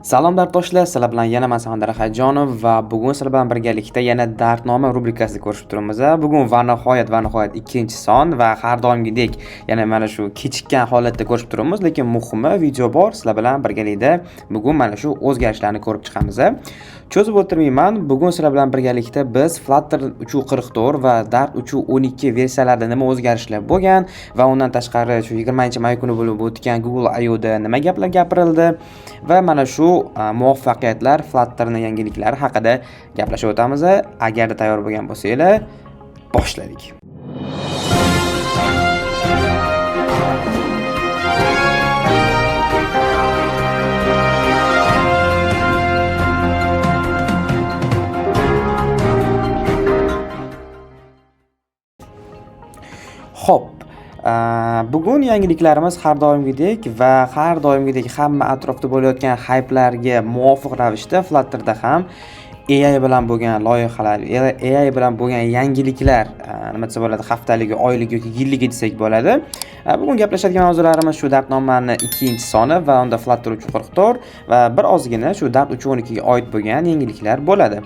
Salom darddoshlar, sizlar bilan yana men Samandar Hayjonov va bugun sizlar bilan birgalikda yana Dardnoma rubrikasini ko'rib turibmiz. Bugun va nihoyat ikkinchi son va har doimgidek yana mana shu kechikkan holatda ko'rib turibmiz, lekin muhimi video bor. Sizlar bilan birgalikda bugun mana shu o'zgarishlarni ko'rib chiqamiz. Cho'zib o'tirmayman. Bugun sizlar bilan birgalikda biz Flutter 3.44 va Dart 3.12 versiyalarida nima o'zgarishlar bo'lgan va undan tashqari shu 20-may kuni bo'lib o'tgan Google I/O da nima gaplar gapirildi va mana shu muvaffaqiyatlar, Flutterning yangiliklari haqida gaplashib o'tamiz. Agarda tayyor bo'lgan bo'lsanglar, boshladik. Xo'p, bugun yangiliklarimiz har doimgidek va har doimgidek hamma atrofda bo'layotgan hype'larga muvofiq ravishda Flutterda ham AI bilan bo'lgan loyihalar, AI bilan bo'lgan yangiliklar, nima desa bo'ladi, haftaligi, oyligi yoki yilligi desak bo'ladi. Bugun gaplashadigan mavzularimiz shu Dartnomani 2-soni va unda Flutter 3.44 va bir ozgina shu Dart 3.12 ga oid bo'lgan yangiliklar bo'ladi.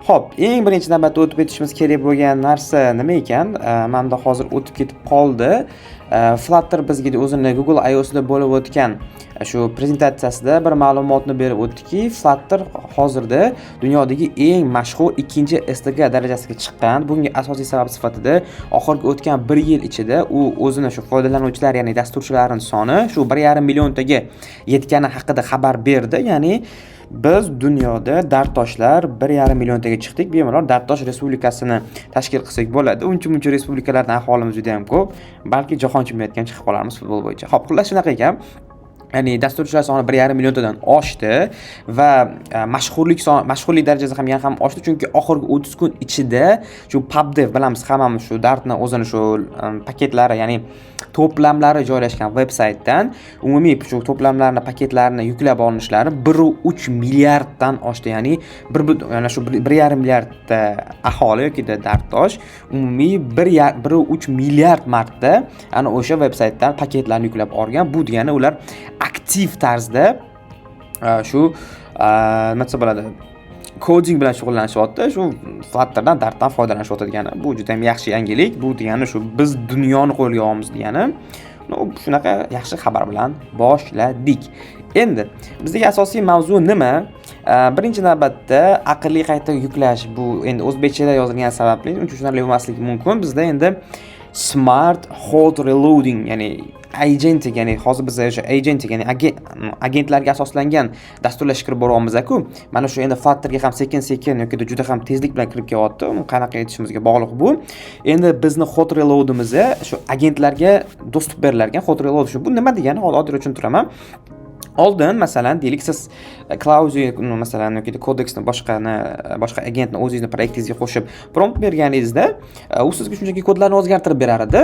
Xo'p, eng birinchi navbatda o'tib o'tishimiz kerak bo'lgan narsa nima ekan? Menda hozir o'tib ketib qoldi. Flutter bizga o'zini Google I/O sida bo'lib o'tgan shu prezentatsiyasida bir ma'lumotni berib o'tdiki, Flutter hozirda dunyodagi eng mashhur ikkinchi SDK darajasiga chiqqan. Bunga asosiy sabab sifatida oxirgi o'tgan 1 yil ichida u o'zini shu foydalanuvchilar, ya'ni dasturchilarning soni shu 1,5 milliontaga yetgani haqida xabar berdi. Ya'ni biz dunyoda Darttoshlar 1,5 milliontaga chiqdik. Bemalol Darttosh respublikasini tashkil qilsak bo'ladi. Uncha-muncha respublikalardan aholimiz juda ham ko'p. Balki jahon chempionatiga chiqib qolarmiz futbol bo'yicha. Xo'p, xullas shunaqa ekan. Ya'ni dasturchilar soni 1,5 milliontadan oshdi va mashhurlik darajasi ham yana ham oshdi, chunki oxirgi 30 kun ichida shu PubDev bilamiz hammamiz shu Dartni o'zini shu paketlari, ya'ni to'plamlari joylashgan veb-saytdan umumiy shu to'plamlarni, paketlarni yuklab olinishlari 1,3 milliarddan oshdi. Ya'ni yana shu 1,5 milliardta aholi yoki Darttosh umumiy 1,3 milliard marta ana o'sha veb-saytdan paketlarni yuklab olgan. Bu degani ular aktiv tarzda shu nima desa bo'ladi, koding bilan shug'ullanishyapti, shu Flutterdan, Dartdan foydalanishyapti degani. Bu juda ham yaxshi yangilik. Bu degani shu biz dunyoni qo'lga olamiz degani. Shunaqa yaxshi xabar bilan boshladik. Endi bizdagi asosiy mavzu nima? Birinchi navbatda aqlli qayta yuklash. Bu endi o'zbekchada yozilgani sababli uncha tushunarli bo'lmasligi mumkin. Bizda endi Smart Hot Reloading, ya'ni agentik, ya'ni hozir biz o'sha agentik, ya'ni agentlarga asoslangan dasturlash kirib boryapmiz-ku. Mana shu endi Flutterga ham sekin-sekin yoki juda ham tezlik bilan kirib kelyapti. Uni qanaqa etishimizga bog'liq bu. Endi bizni hot reloadimiz shu agentlarga dostуп berilgan hot reload. Bu nima degani? Oddiy tushuntiraman. Oldin masalan deylik, siz Claude masalan yoki kodeksni boshqa agentni o'zingizning proyektingizga qo'shib prompt berganingizda, u sizga shunchaki kodlarni o'zgartirib berar edi.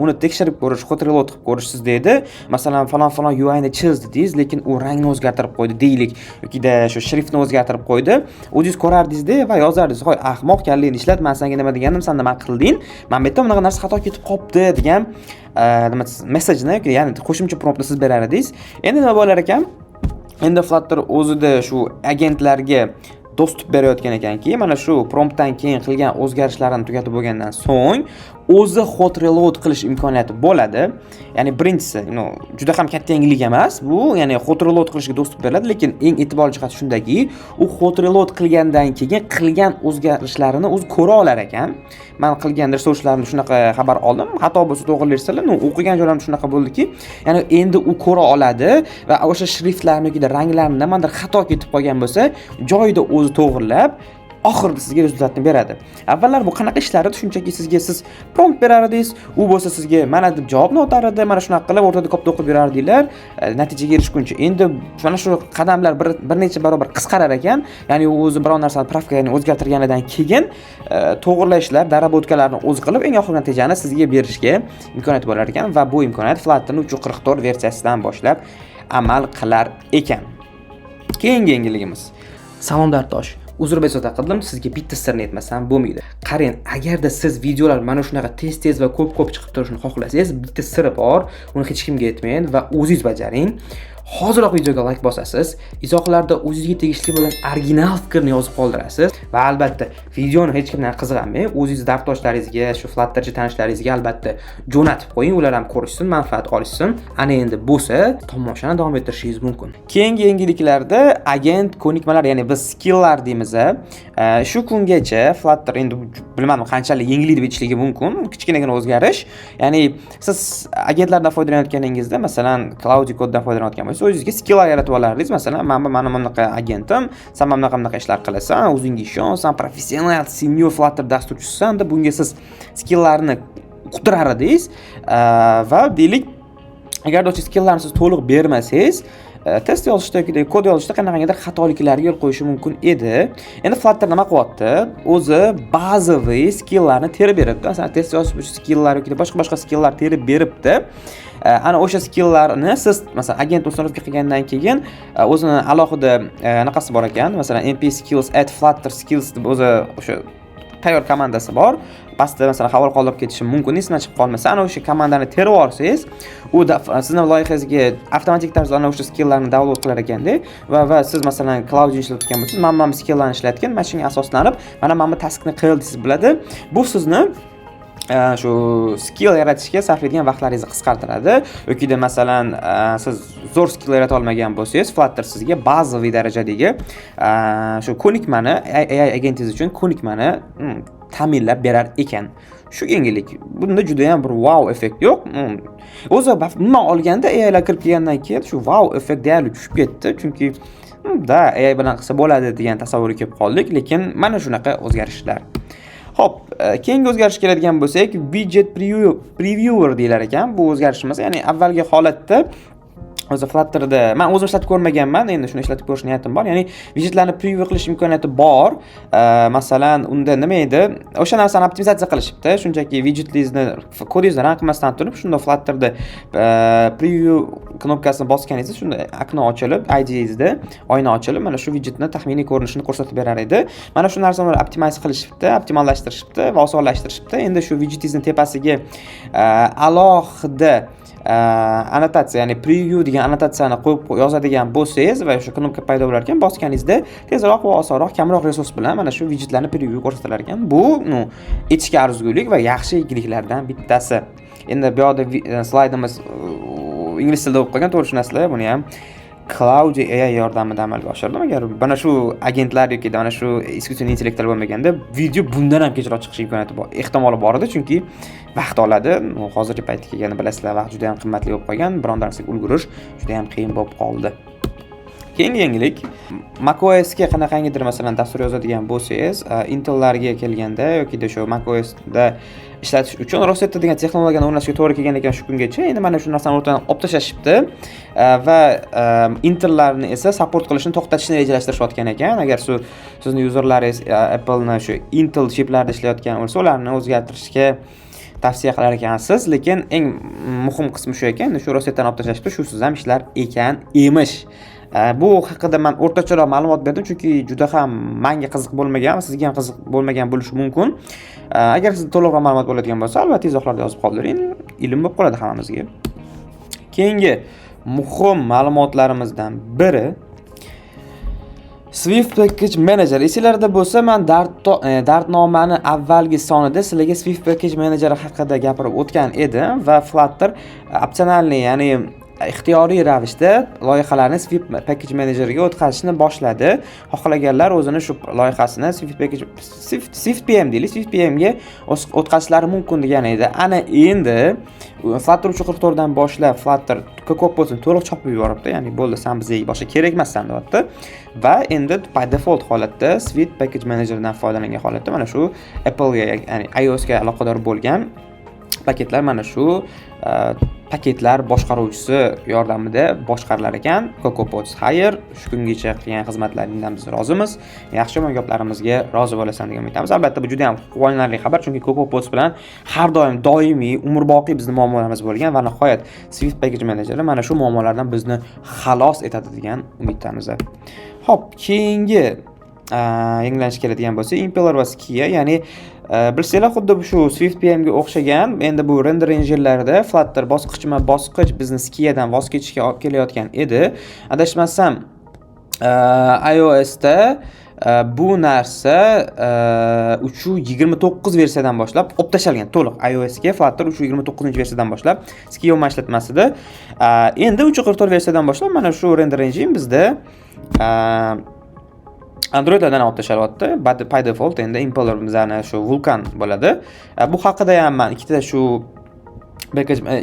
Uni tekshirib ko'rish, hot reload qilib ko'rish siz deydi. Masalan, falon UI ni chiz dedingiz, lekin u rangni o'zgartirib qo'ydi deylik yoki shu shriftni o'zgartirib qo'ydi. O'zingiz ko'rardingiz-da va yozardingiz: "Hoy, ahmoq, kallingni ishlat, men senga nima deganim, sen nima qilding? Men bu yerda bunaqa narsa xato ketib qopti" degan messajni, ya'ni qo'shimcha promptni siz berar edingiz. Endi nima bo'lar ekan? Endi Flutter o'zida shu agentlarga dostуп berayotgan ekanki, mana shu promptdan keyin qilgan o'zgarishlarni tugatib bo'lgandan so'ng o'zi hot reload qilish imkoniyati bo'ladi. Ya'ni birinchisi, juda ham katta yangilik emas bu, ya'ni hot reload qilishga dostуп beriladi, lekin eng e'tiborli jihati shundaki, u hot reload qilgandan keyin qilgan o'zgarishlarini o'zi ko'ra olar ekan. Men qilgan resurslarimni shunaqa xabar oldim. Xato bo'lsa to'g'rilaysiz, o'qigan joylarim shunaqa bo'ldiki, ya'ni endi u ko'ra oladi va o'sha shriftlarni yoki ranglarni nimadir xato ketib qolgan bo'lsa, joyida o'zi to'g'rilab oxirida sizga rezultatni beradi. Avvallar bu qanaqa ishlar edi? Shunchaki siz prompt berar edingiz, u bo'lsa sizga mana deb javobni o'tar edi, mana shunaqa qilib o'rtada kopda o'qib berardinglar, natijaga erishguncha. Endi mana shu qadamlar bir necha barobar qisqarar ekan. Ya'ni u o'zi biror narsani pravka, ya'ni o'zgartirganidan keyin to'g'rilashlar, darabotkalarni o'zi qilib eng oxirgi natijani sizga berishga imkoniyat bo'lar ekan va bu imkoniyat Flutterning 3.44 versiyasidan boshlab amal qilar ekan. Keyingi yangiligimiz. Salom Dartosh. Uzr bezovta qildim, sizga bitta sirni aytmasam bo'lmaydi. Qarang, agarda siz videolar mana shunaqa tez va ko'p chiqib turishini xohlasangiz, bitta siri bor, uni hech kimga aytmang va o'zingiz bajaring. Hoziroq videoga like bosasiz, izohlarda o'zingizga tegishli bo'lgan original fikrni yozib qoldirasiz va albatta videoni hech kimdan qizg'anmay, o'zingiz dardoshlaringizga, shu Flutterchi tanishlaringizga albatta jo'natib qo'ying, ular ham ko'rishsin, manfaat olishsin. Ana endi bo'lsa, tomoshani davom ettirishingiz mumkin. Keyingi yangiliklarda agent ko'nikmalar, ya'ni biz skilllar deymiz. Shu kungacha Flutter endi bilmadim qanchalik yangilik deb aytishligi mumkin, kichkinagina o'zgarish. Ya'ni siz agentlardan foydalanayotganingizda, masalan, Cloud Code'dan foydalanayotgan bo'lsangiz, o'zingizga skilllar yaratib olardingiz. Masalan, mana bunaqa agentim, sen mana bunaqa ishlar qilasan, o'zingga ishon, sen professional senior Flutter dasturchisisan deb bunga siz skilllarni uqtirar edingiz va deylik, agar o'sha skilllarni siz to'liq bermasangiz, test yozishda yoki kod yozishda qanaqangidir xatoliklarga yo'l qo'yishi mumkin edi. Endi Flutter nima qilyapti? O'zi bazaviy skilllarni terib beribdi. Masalan, test yozish skilllari yoki boshqa skilllar terib beribdi. Ana o'sha skilllarni siz masalan agent uстановка qilgandan keyin o'zini alohida anaqasi bor ekan. Masalan, np skills @flutter skills deb o'sha tayyor komandasi bor. Pastda masalan havola qoldirib ketishi mumkin, esdan chiqib qolmasa, ana o'sha komandani terib olsangiz, u sizning loyihangizga avtomatik tarzda ana o'sha skilllarni download qilar ekanda va siz masalan Cloud ishlatayotgan bo'lsangiz, mana skilllarni ishlatgan, mana shunga asoslanib, mana taskni qildi deb biladi. Bu sizni shu skill yaratishga sarflaydigan vaqtlaringizni qisqartiradi. Yoki masalan siz zo'r skill yarata olmagan bo'lsangiz, Flutter sizga bazaviy darajadagi shu ko'nikmani, AI agentingiz uchun ko'nikmani ta'minlab berar ekan. Shu yangilik. Bunda juda ham bir wow effekt yo'q. O'zi umuman olganda AI lar kirib kelgandan keyin shu wow effekt deyarli tushib ketdi, chunki AI bilan qilsa bo'ladi degan tasavvurga kelib qoldik, lekin mana shunaqa o'zgarishlar. Hop, keyingi o'zgarish keladigan bo'lsak, widget previewer deyilar ekan. Bu o'zgarishimiz, ya'ni avvalgi holatda o'zi Flutterda men o'zim ishlatib ko'rmaganman, endi shuni ishlatib ko'rish niyatim bor. Ya'ni widgetlarni preview qilish imkoniyati bor. Masalan, unda nima edi? O'sha narsani optimizatsiya qilishibdi. Shunchaki widgetingizni kodingizni run qilmasdan turib, shunda Flutterda preview knopkasini bosganingizda shunda okno ochilib, IDE'ingizda oyna ochilib, mana shu widgetni taxminiy ko'rinishini ko'rsatib berar edi. Mana shu narsani optimize qilishibdi, optimallashtirishibdi va osonlashtirishibdi. Endi shu widgetingizni tepasiga alohida annotatsiya, ya'ni preview degan annotatsiyani qo'yib yozadigan bo'lsangiz va o'sha knopka paydo bo'lar ekan, bosganingizda tezroq va osonroq, kamroq resurs bilan mana shu widgetlarni preview ko'rsatilar ekan. Bu ichki arzigulik va yaxshi yangiliklardan bittasi. Endi bu yerda slaydimiz ingliz tilida bo'lib qolgan, to'g'ri tushunasizlar, buni ham Cloud AI yordamida amalga oshirdim. Agar mana shu agentlar yoki mana shu искусственный intellektlar bo'lmaganda, video bundan ham kechroq chiqish imkoniyati bor. Ehtimoli bor edi, chunki vaqt oladi. Hozirgi paytga kelganda bilasizlar, vaqt juda ham qimmatli bo'lib qolgan, biron narsaga ulgurish juda ham qiyin bo'lib qoldi. Keyingi yangilik, macOS ga qanaqangidir masalan dastur yozadigan bo'lsangiz, Intellarga kelganda yoki shu macOS da ishlatish uchun Rosetta degan texnologiyani o'rnatishga to'g'ri kelgan ekan shu kungacha. Endi mana shu narsani o'rtadan olib tashlashibdi va Intellarni esa support qilishni to'xtatishni rejalashtirishayotgan ekan. Agar sizning yuzerlaringiz Apple'ni shu Intel chiplarida ishlayotgan bo'lsa, ularni o'zgartirishga tavsiya qilar ekansiz, lekin eng muhim qismi shu ekan. Shu Rosettani olib tashlashibdi, shusiz ham ishlar ekan emish. Bu haqida men o'rtacharoq ma'lumot berdim, chunki juda ham menga qiziq bo'lmagan, sizga ham qiziq bo'lmagan bo'lishi mumkin. Agar sizda to'liqroq ma'lumot bo'ladigan bo'lsa, albatta izohlarda yozib qoldiring, ilm bo'lib qoladi hammamizga. Keyingi muhim ma'lumotlarimizdan biri Swift Package Manager. Esinglarda bo'lsa, men Dardnomani avvalgi sonida sizlarga Swift Package Manager haqida gapirib o'tgan edim va Flutter opsionalniy, ya'ni ixtiyoriy ravishda loyihalarni Swift Package Managerga o'tkazishni boshladi. Xohlaganlar o'zini shu loyihasini Swift PM deylik, Swift PM ga o'tkazishlari mumkin degan edi. Ana endi Flutter 3.44 dan boshlab Flutter Cocopods'ni to'liq chopib yuboribdi. Ya'ni bo'ldi, sen bizga boshqa kerak emassan deyapti. Va endi by default holatda Swift Package Managerdan foydalangan holatda mana shu Apple ga, ya'ni iOS ga aloqador bo'lgan paketlar mana shu paketlar boshqaruvchisi yordamida boshqarilar ekan. Cocopods Hire shu kungacha qilgan xizmatlaringizdan biz rozimiz. Yaxshi gaplarimizga rozi bo'lasan degan umidamiz. Albatta bu juda ham quvonarli xabar, chunki Cocopods bilan har doim doimiy, umrboqiy bizning muammolarimiz bo'lgan va nihoyat Swift Package Manager mana shu muammolardan bizni xalos etadi degan umiddamiz. Hop, keyingi yangilanishga keladigan bo'lsa, Impeller va Skia, ya'ni Bilsanglar xuddi shu SwiftPM ga o'xshagan, endi bu render engine'larida Flutter bosqichma-bosqich Business Kiadan voz kechishga olib kelayotgan edi. Adashmasam, iOS da bu narsa 3.29 versiyadan boshlab olib tashalgan. To'liq iOS ga Flutter 3.29-versiyadan boshlab Skioma ishlatmasida. Endi 3.44 versiyadan boshlab mana shu render engine bizda Androidlardan olib tashalyapti. By default endi Impeller bizani shu Vulkan bo'ladi. Bu haqida ham men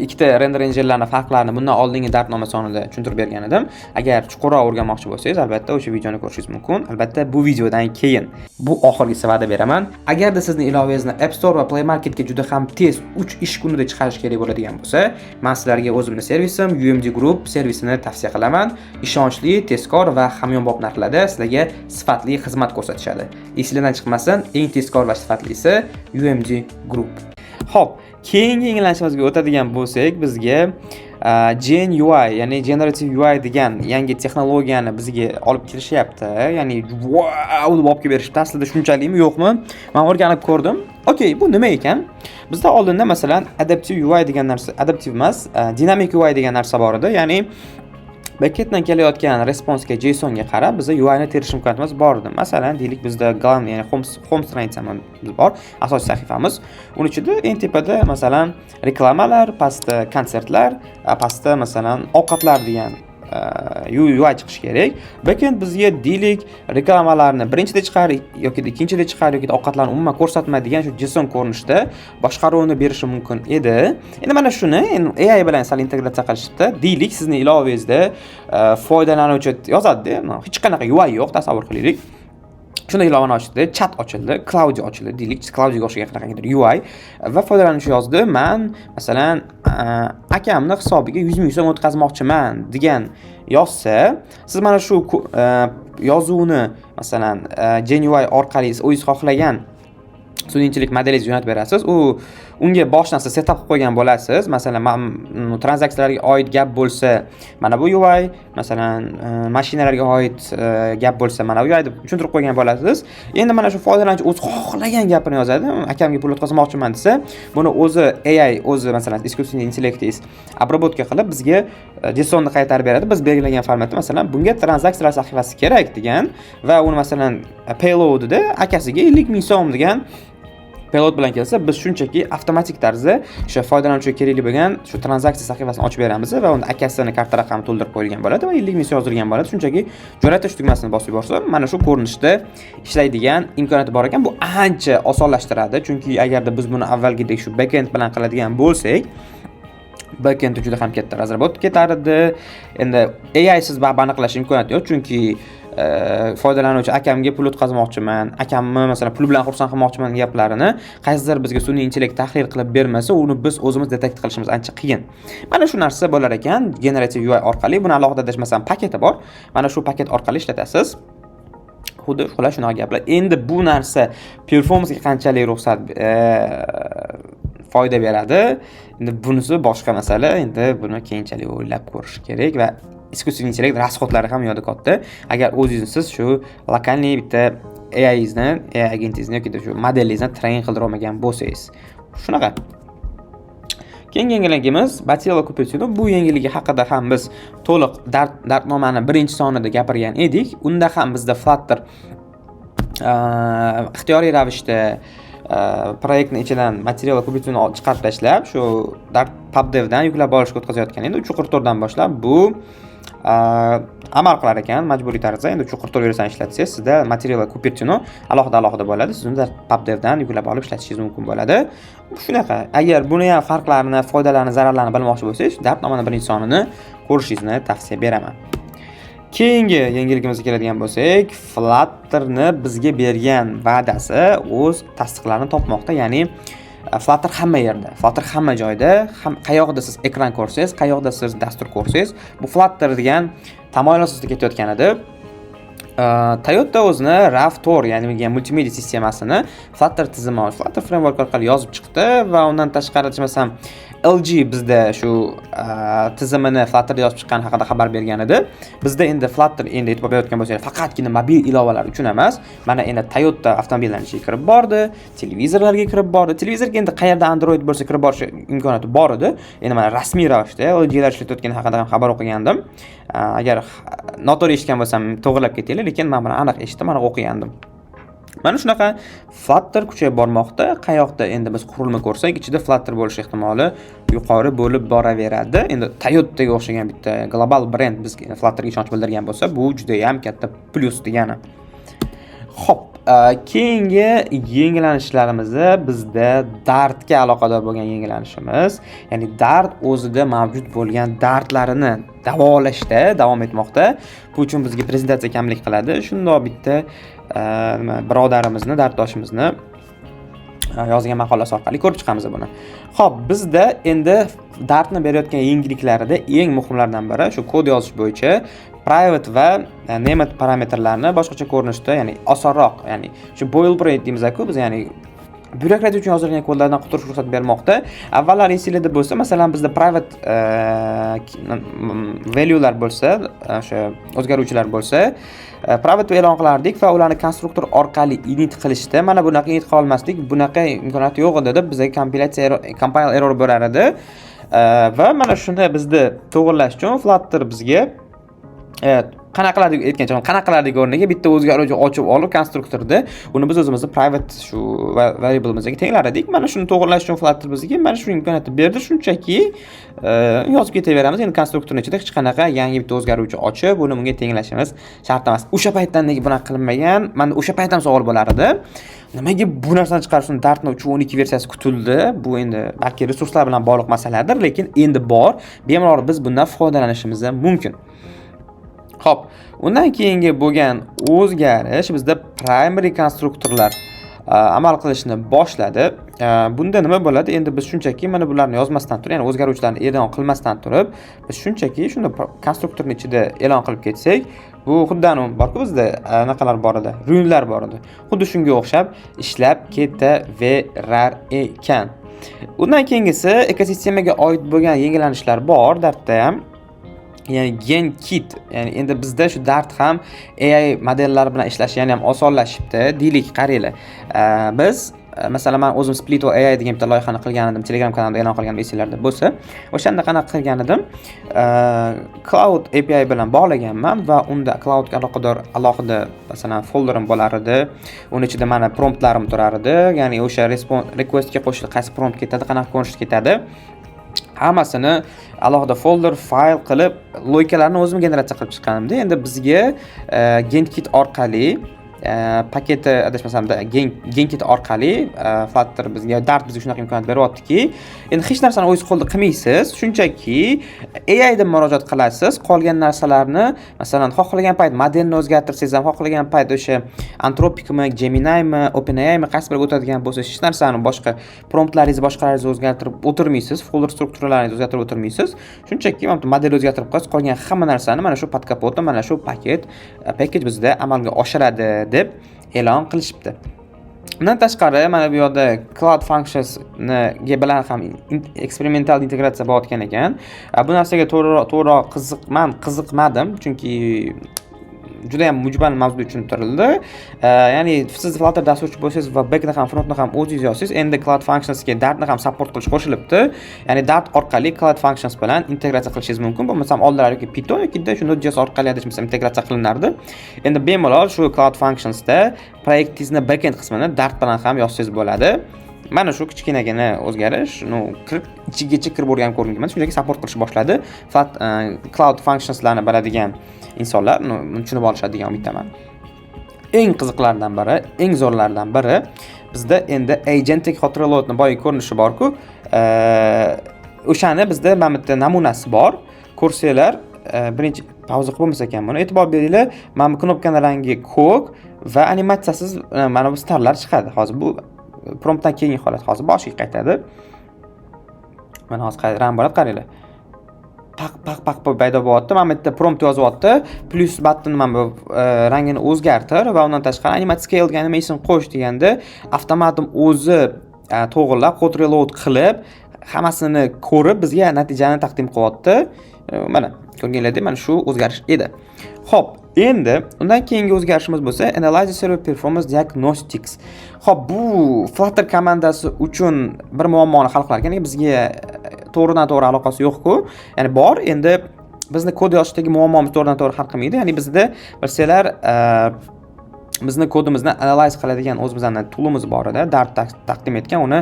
ikkita render engine'larning farqlarini bundan oldingi darsnoma sonida tushuntirib bergan edim. Agar chuqurroq o'rganmoqchi bo'lsangiz, albatta o'sha videoni ko'rishingiz mumkin. Albatta bu videodan keyin. Bu oxirgisi va'da beraman. Agarda sizning ilovangizni App Store va Play Marketga juda ham tez 3 ish kunida chiqarish kerak bo'ladigan bo'lsa, men sizlarga o'zimning servisim UMD Group servisini tavsiya qilaman. Ishonchli, tezkor va hamyonbop narxlarda sizlarga sifatli xizmat ko'rsatishadi. Esingizdan chiqmasin, eng tezkor va sifatlisi UMD Group. Xo'p, keyingi yangilanishimizga o'tadigan bo'lsak, bizga Gen UI, ya'ni Generative UI degan yangi texnologiyani bizga olib kelishyapti. Ya'ni wow deb olib berishibdi. Aslida shunchalikmi, yo'qmi? Men o'rganib ko'rdim. Okey, bu nima ekan? Bizda oldinda masalan Adaptive UI degan narsa, Adaptive emas, Dynamic UI degan narsa bor edi. Ya'ni backenddan kelayotgan responsga JSONga qarab biza UI ni terish imkoniyatimiz bor edi. Masalan, deylik bizda главный, ya'ni home stranitsamiz bor, asosiy sahifamiz. Uning ichida eng tepada masalan reklamalar, pastda konsertlar, pastda masalan ovqatlar degan UI chiqishi kerak. Backend bizga deylik reklamalarni birinchida chiqar yoki ikkinchida chiqar yoki ovqatlarni umuman ko'rsatmaydigan shu JSON ko'rinishda boshqaruvni berishi mumkin edi. Endi mana shuni AI bilan sal integratsiya qilishibdi. Deylik sizning ilovaningizda foydalanuvchi yozadi-da, hech qanaqa UI yo'q, tasavvur qilaylik. Shunda ilovani ochdi, chat ochildi, Claudio ochildi, deylik, Claudioga o'xshagan qanaqadir UI va foydalanuvchi yozdi, men masalan akamni hisobiga 100 ming so'm o'tkazmoqchiman degan yozsa, siz mana shu yozuvni masalan Gen UI orqali o'zingiz xohlagan sun'iy modelingizni jo'natib berasiz. Unga boshdan siz setup qilib qo'ygan bo'lasiz. Masalan, tranzaksiyalarga oid gap bo'lsa, mana bu UI, masalan, mashinalarga oid gap bo'lsa, mana bu UI deb tushuntirib qo'ygan bo'lasiz. Endi mana shu foydalanuvchi o'zi xohlagan gapini yozadi. Akamga pul o'tkazmoqchiman desa, buni o'zi AI o'zi masalan искусственный интеллектingiz обработка qilib bizga JSONni qaytarib beradi. Biz belgilagan formatda masalan bunga tranzaksiyalar sahifasi kerak degan va uni masalan payloadida akasiga 50 ming so'm degan payload bilan kelsa, biz shunchaki avtomatik tarzda o'sha foydalanuvchiga kerakli bo'lgan shu tranzaksiya sahifasini ochib beramiz va unda akasini karta raqami to'ldirib qo'yilgan bo'ladi va 50 ming yozilgan bo'ladi. Shunchaki jo'natish tugmasini bosib yuborsa, mana shu ko'rinishda ishlaydigan imkoniyati bor ekan. Bu ancha osonlashtiradi, chunki agarda biz buni avvalgidek shu backend bilan qiladigan bo'lsak, backendda juda ham katta razrabotka ketardi. Endi AI siz buni qilish imkoniyati yo'q, chunki foydalanuvchi akamga pul o'tkazmoqchiman, akamni masalan pul bilan xursand qilmoqchiman gaplarini qaysidir bizga sun'iy intellekt tahlil qilib bermasa, uni biz o'zimiz detekt qilishimiz ancha qiyin. Mana shu narsa bo'lar ekan Generative UI orqali. Buni alohida masalan paketi bor. Mana shu paket orqali ishlatasiz. Xuddi shunaqa gaplar. Endi bu narsa performansga qanchalik ruxsat foyda beradi. Endi bunisi boshqa masala. Endi buni keyinchalik o'ylab ko'rish kerak va искусственный интеллект расходlari ham yo'da katta. Agar o'zingiz shu lokalniy bitta AI'ni, AI agentingizni yoki shu modelingizni train qildira olmagan bo'lsangiz. Shunaqa. Keyingi yangiligimiz Material Cupertino. Bu yangiligi haqida ham biz to'liq darsnomaning birinchi sonida gapirgan edik. Unda ham bizda Flutter ixtiyoriy ravishda proyektning ichidan Material Cupertino chiqarib tashlab, shu PubDevdan yuklab olishga o'tkazayotgan. Endi 3.44 dan boshlab bu amal qilar ekan majburiy tarzda. Endi 3.44 versiyani ishlatsangiz, sizda Material Cupertino alohida bo'ladi. Siz unda PubDevdan yuklab olib ishlatishingiz mumkin bo'ladi. Shunaqa. Agar buni ham farqlarini, foydalarini, zararlarini bilmoqchi bo'lsangiz, darsnomaning birinchi sonini ko'rishingizni tavsiya beraman. Keyingi yangiligimizga keladigan bo'lsak, Flutterni bizga bergan va'dasi o'z tasdiqlarini topmoqda. Ya'ni Flutter hamma yerda, Flutter hamma joyda, qayoqda siz ekran ko'rsangiz, qayoqda siz dastur ko'rsangiz, bu Flutter degan tamoyil asosida ketayotgan edi. Toyota o'zini RAV4 ya'ni multimedia sistemasini Flutter tizimi, Flutter framework orqali yozib chiqdi va undan tashqari desam LG bizda shu tizimini Flutter yozib chiqqani haqida xabar bergan edi. Bizda endi Flutter endi e'tibor berayotgan bo'lsangiz, faqatgina mobil ilovalar uchun emas, mana endi Toyota avtomobillarining ichiga kirib bordi, televizorlarga kirib bordi. Televizorga endi qayerda Android bo'lsa kirib borish imkoniyati bor edi. Endi mana rasmiy ravishda LG'lar ishlatayotgani haqida ham xabar o'qigandim. Agar noto'g'ri eshitgan bo'lsam, to'g'rilab ketinglar, lekin men buni aniq eshitdim, aniq o'qigandim. Mana shunaqa Flutter kuchayib bormoqda. Qayoqda endi biz qurilma ko'rsak, ichida Flutter bo'lish ehtimoli yuqori bo'lib boraveradi. Endi Toyotaga o'xshagan bitta global brend bizga Flutterga ishonch bildirgan bo'lsa, bu juda ham katta plyus degani. Xo'p, keyingi yangilanishlarimiz bizda Dartga aloqador bo'lgan yangilanishimiz. Ya'ni Dart o'zida mavjud bo'lgan dartlarini davolashda davom etmoqda. Bu uchun bizga prezentatsiya kamlik qiladi. Shundoq bitta birodarimizni, dartdoshimizni yozgan maqolasi orqali ko'rib chiqamiz buni. Xo'p, bizda endi Dartni berayotgan yangiliklarida eng muhimlardan biri shu kod yozish bo'yicha private va named parametrlarni boshqacha ko'rinishda, ya'ni osonroq, ya'ni shu boilerplate deymiz-ku biz, ya'ni byurokratiya uchun yozilgan kodlardan qutulish ruxsat bermoqda. Avvallari esingizda bo'lsa, masalan, bizda private value'lar bo'lsa, o'sha o'zgaruvchilar bo'lsa, private e'lon qilardik va ularni konstruktor orqali init qilishda mana bunaqa init qila olmasdik, bunaqa imkoniyat yo'q edi deb bizga compile error bo'lar edi. Va mana shuni bizda to'g'irlash uchun Flutter bizga qanaqalardik o'rniga bitta o'zgaruvchi ochib olib konstruktorda uni biz o'zimizni private shu variablemizga tenglar edik. Mana shuni to'g'irlash uchun Flutter bizga mana shu imkoniyatni berdi. Shunchaki yozib ketaveramiz. Endi konstruktorning ichida hech qanaqa yangi bitta o'zgaruvchi ochib, buni bunga tenglashimiz shart emas. O'sha paytdan nega bunaqa qilinmagan? Menda o'sha payt ham savol bo'lar edi. Nimaga bu narsani chiqarishni Dartning 3.12 versiyasi kutildi? Bu endi balki resurslar bilan bog'liq masaladir, lekin endi bor. Bemalol biz bundan foydalanishimiz mumkin. Xo'p, undan keyingi bo'lgan o'zgarish bizda primary konstruktorlar amal qilishni boshladi. Bunda nima bo'ladi? Endi biz shunchaki mana bularni yozmasdan turib, ya'ni o'zgaruvchilarni e'lon qilmasdan turib, biz shunchaki shuni konstruktorning ichida e'lon qilib ketsak, bu xuddi borku bizda anaqalar bor edi, runlar bor edi. Xuddi shunga o'xshab ishlab ketaverar ekan. Undan keyingisi ekosistemaga oid bo'lgan yangilanishlar bor, Dartda ham. Ya'ni GenKit, ya'ni endi bizda shu Dart ham AI modellari bilan ishlash yana ham osonlashibdi. Deylik, qaranglar. Biz masalan, men o'zim Splito AI degan bitta loyihani qilgan edim, Telegram kanalimda e'lon qilganim esinglarda bo'lsa, o'shanda qanaqa qilgan edim? Cloud API bilan bog'laganman va unda Cloudga aloqador alohida masalan folderim bo'lar edi. Uning ichida mana promptlarim turar edi. Ya'ni o'sha requestga qo'shilib qaysi prompt ketadi, qanaqa ko'rinishda ketadi, hammasini alohida folder, fayl qilib, loyikalarni o'zim generatsiya qilib chiqqanimda. Endi bizga GenKit orqali paketi adashmasam GenKit orqali Flutter bizga Dart bizga shunaqa imkoniyat beryaptiki, endi hech narsani o'zingiz qo'lda qilmaysiz, shunchaki AI dan murojaat qilasiz. Qolgan narsalarni masalan xohlagan payt modelni o'zgartirsangiz ham, xohlagan payt o'sha Anthropicmi, Gemini'mi, OpenAI'mi qaysi biriga o'tadigan bo'lsa, hech narsani boshqa promptlaringizni boshqalaringizni o'zgartirib o'tirmaysiz, folder strukturalaringizni o'zgartirib o'tirmaysiz. Shunchaki model o'zgartirib qo'yasiz, qolgan hamma narsani mana shu podkapotda, mana shu paket bizda amalga oshiradi deb e'lon qilishibdi. Bundan tashqari mana bu yerda Cloud Functions bilan ham eksperimental integratsiya bo'layotgan ekan. Bu narsaga to'g'ri qiziqmadim, chunki juda ham mujmal mavzu tushuntirildi. Ya'ni siz Flutter dasturchi bo'lsangiz va backni ham frontni ham o'zingiz yozsangiz, endi Cloud Functionsga Dartni ham support qilish qo'shilibdi. Ya'ni Dart orqali Cloud Functions bilan integratsiya qilishingiz mumkin. Bo'lmasam oldinlari yoki Python yoki shu Node.js orqali adashmasam integratsiya qilinardi. Endi bemalol shu Cloud Functionsda proyektingizni backend qismini Dart bilan ham yozsangiz bo'ladi. Mana shu kichkinagina o'zgarish, ichigacha kirib o'rganib ko'rganman, shunchaki support qilish boshladi. Cloud Functionslarni biladigan insonlar tushunib olishadigan umiddaman. Eng qiziqlardan biri, eng zo'rlardan biri bizda endi agentic xotiraloadni boya ko'rinishi bor-ku, o'shani bizda mana bitta namunasi bor. Ko'rsanglar, birinchi pauza qilib bo'lmasa ekan, buni e'tibor beringlar. Mana bu knopkaning rangi ko'k va animatsiyasiz mana bu starlar chiqadi. Hozir bu promptdan keyingi holat, hozir boshiga qaytadi. Mana hozir rang bo'ladi, qaranglar. paq paydo bo'lyapti. Mana bu yerda prompt yozyapti. Plus button mana bu rangini o'zgartir va undan tashqari animate scale degan animation qo'sh deganda avtomatim o'zi to'g'rilab, code reload qilib, hammasini ko'rib bizga natijani taqdim qilyapti. Mana ko'rganlaringdek, mana shu o'zgarish edi. Xo'p, endi undan keyingi o'zgarishimiz bo'lsa Analyze Server Performance Diagnostics. Xo'p, bu Flutter komandasi uchun bir muammoni hal qilar ekan. Bizga to'g'ridan-to'g'ri aloqasi yo'q-ku. Ya'ni bor, endi bizni kod yozishdagi muammomiz to'g'ridan-to'g'ri hal qilmaydi. Ya'ni bizda bilsanglar, bizni kodimizni analyze qiladigan o'zimizning toolimiz bor edi. Dart taqdim etgan, uni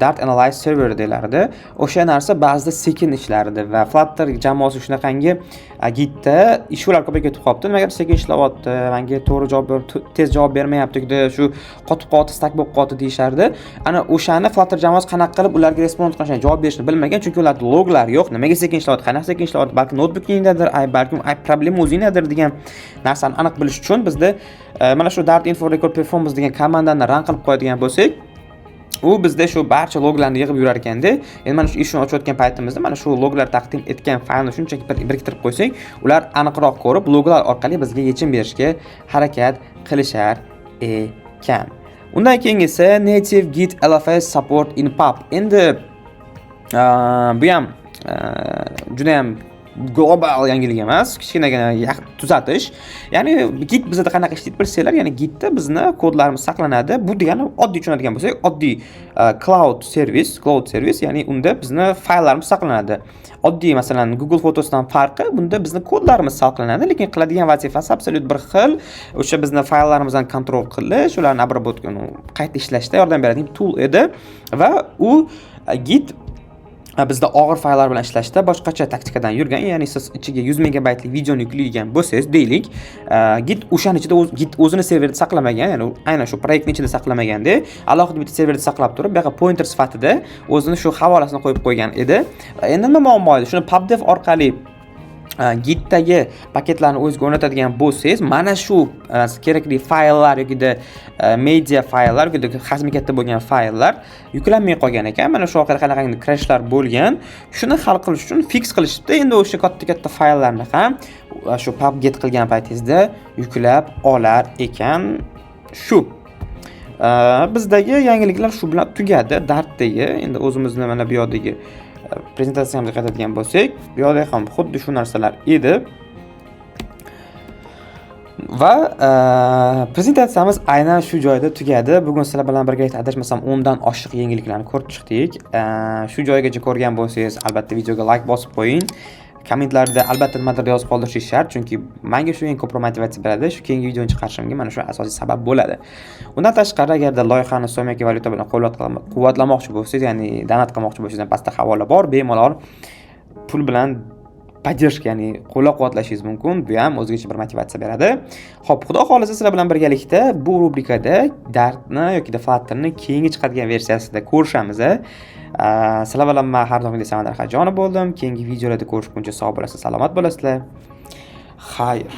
Dart Analyze Server deyiladi. O'sha narsa ba'zida sekin ishlardi va Flutter jamoasi shunaqangi Gitda ishlar ko'payib ketib qolibdi. Nimaga sekin ishlayapti? Menga to'g'ri javob tez javob bermayapti-da, shu qotib stak bo'lib qoldi deyishardi. Ana o'shani Flutter jamoasi qanaqa qilib ularga respond qilishni, javob berishni bilmagan, chunki ularda loglar yo'q. Nimaga sekin ishlayapti? Qanaqa sekin ishlayapti? Balki notebookingdadir, balki problem o'zingdadir degan narsani aniq bilish uchun bizda mana shu Dart Info Record Performance degan komandani run qilib qo'yadigan bo'lsak, u bizda shu barcha loglarni yig'ib yurar ekanda. Endi mana shu ishni ochayotgan paytimizda mana shu loglar taqdim etgan faylni shunchaki biriktirib qo'ysak, ular aniqroq ko'rib, loglar orqali bizga yechim berishga harakat qilishar ekan. Undan keyingisi Native Git LFS Support in Pub. Endi bu ham juda ham global yangilik emas, kichkinagina tuzatish. Ya'ni Git bizda qanaqa ishlaydi bilsanglar, ya'ni Gitda bizni kodlarimiz saqlanadi. Bu degani oddiy tushunadigan bo'lsak, oddiy cloud service, ya'ni unda bizni fayllarimiz saqlanadi. Oddiy masalan Google Photos'dan farqi, bunda bizni kodlarimiz saqlanadi, lekin qiladigan vazifasi absolyut bir xil. O'sha bizni fayllarimizni kontrol qilish, ularni обработка, qayta ishlashda yordam beradigan tool edi va u Git bizda og'ir fayllar bilan ishlashda boshqacha taktikadan yurgan, ya'ni siz ichiga 100 megabaytlik videoni yuklaydigan bo'lsangiz, deylik, Git o'shaning ichida Git o'zini serverda saqlamagan, ya'ni aynan shu proyektning ichida saqlamaganda, alohida bitta serverda saqlab turib, bu yoqqa pointer sifatida o'zini shu havolasini qo'yib qo'ygan edi. Endi nima muammo edi? Shuni pubdev orqali Gitdagi paketlarni o'zga o'rnatadigan bo'lsangiz, mana shu kerakli fayllar yoki media fayllar yoki hajmi katta bo'lgan fayllar yuklanmay qolgan ekan. Mana shu orqali qanaqangi crashlar bo'lgan. Shuni hal qilish uchun fix qilishibdi. Endi o'sha katta fayllarni ham shu pubget qilgan paytingizda yuklab olar ekan. Shu bizdagi yangiliklar shu bilan tugadi. Dartdagi endi o'zimizni mana bu yerdagi prezentatsiyamizga qaytadigan bo'lsak, bu yerda ham xuddi shu narsalar edi. Va prezentatsiyamiz aynan shu joyda tugadi. Bugun sizlar bilan birga adashmasam 10 dan oshiq yangiliklarni ko'rib chiqdik. Shu joygacha ko'rgan bo'lsangiz, albatta videoga like bosib qo'ying. Kommentlarda albatta nimadir yozib qoldirish shart, chunki menga shu eng ko'proq motivatsiya beradi. Shu keyingi videoni chiqarishimga mana shu asosiy sabab bo'ladi. Undan tashqari, agarda loyihani so'm yoki valyuta bilan quvvatlamoqchi bo'lsangiz, ya'ni donat qilmoqchi bo'lsangiz, pastda havola bor, bemalol pul bilan podдержка, ya'ni qo'llab-quvvatlashingiz mumkin. Bu ham o'zigacha bir motivatsiya beradi. Xo'p, xudo xolisa sizlar bilan birgalikda bu rubrikada Dartni yoki Flutterni keyingi chiqadigan versiyasida ko'rishamiz. Sizlar bilan men har doimgidek Samandar Hajonov bo'ldim. Keyingi videolarda ko'rishguncha sog' bo'lasizlar, salomat bo'lasizlar. Xayr.